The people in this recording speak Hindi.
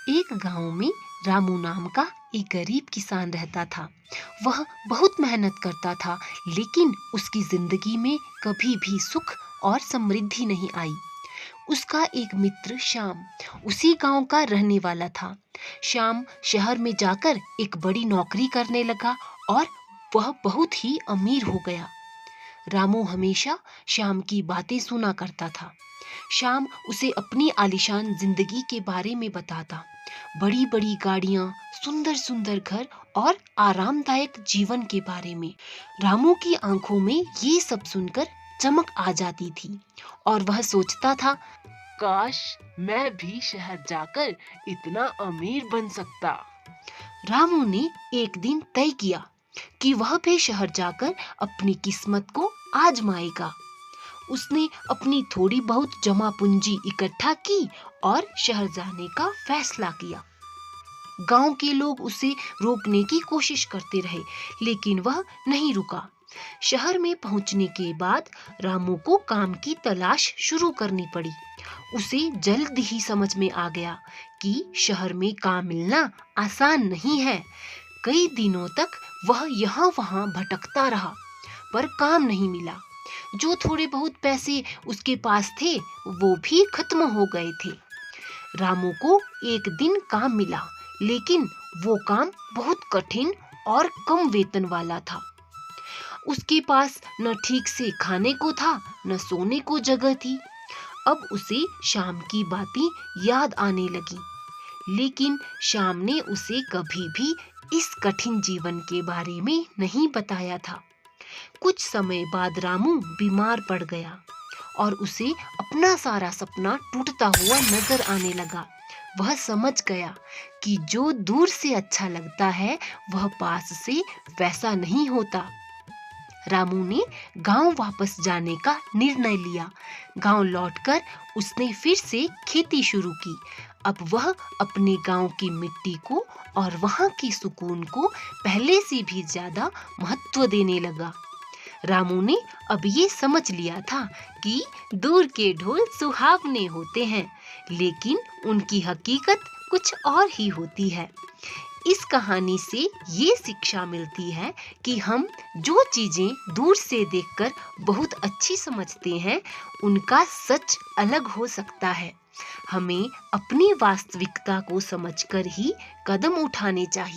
एक गांव में रामू नाम का एक गरीब किसान रहता था। वह बहुत मेहनत करता था, लेकिन उसकी जिंदगी में कभी भी सुख और समृद्धि नहीं आई। उसका एक मित्र श्याम उसी गांव का रहने वाला था। श्याम शहर में जाकर एक बड़ी नौकरी करने लगा और वह बहुत ही अमीर हो गया। रामू हमेशा श्याम की बातें सुना करता था। श्याम उसे अपनी आलीशान जिंदगी के बारे में बताता, बड़ी बड़ी गाड़ियां, सुंदर सुंदर घर और आरामदायक जीवन के बारे में। रामू की आंखों में ये सब सुनकर चमक आ जाती थी और वह सोचता था, काश मैं भी शहर जाकर इतना अमीर बन सकता। रामू ने एक दिन तय किया कि वह भी शहर जाकर अपनी किस्मत को आजमाएगा। उसने अपनी थोड़ी बहुत जमा पूंजी इकट्ठा की और शहर जाने का फैसला किया। गांव के लोग उसे रोकने की कोशिश करते रहे, लेकिन वह नहीं रुका। शहर में पहुंचने के बाद रामू को काम की तलाश शुरू करनी पड़ी। उसे जल्द ही समझ में आ गया कि शहर में काम मिलना आसान नहीं है। कई दिनों तक वह यहाँ-वहाँ भटकता रहा, पर काम नहीं मिला। जो थोड़े बहुत पैसे उसके पास थे, वो भी खत्म हो गए थे। रामू को एक दिन काम मिला, लेकिन वो काम बहुत कठिन और कम वेतन वाला था। उसके पास न ठीक से खाने को था, न सोने को जगह थी। अब उसे शाम की बातें याद आने लगी, लेकिन शाम ने उसे कभी भी इस कठिन जीवन के बारे में नहीं बताया था। कुछ समय बाद रामू बीमार पड़ गया और उसे अपना सारा सपना टूटता हुआ नजर आने लगा। वह समझ गया कि जो दूर से अच्छा लगता है, वह पास से वैसा नहीं होता। रामू ने गांव वापस जाने का निर्णय लिया। गांव लौटकर उसने फिर से खेती शुरू की। अब वह अपने गांव की मिट्टी को और वहां के सुकून को पहले से भी ज्यादा महत्व देने लगा। रामू ने अब ये समझ लिया था कि दूर के ढोल सुहावने होते हैं, लेकिन उनकी हकीकत कुछ और ही होती है। इस कहानी से ये शिक्षा मिलती है कि हम जो चीजें दूर से देखकर बहुत अच्छी समझते हैं, उनका सच अलग हो सकता है। हमें अपनी वास्तविकता को समझकर ही कदम उठाने चाहिए।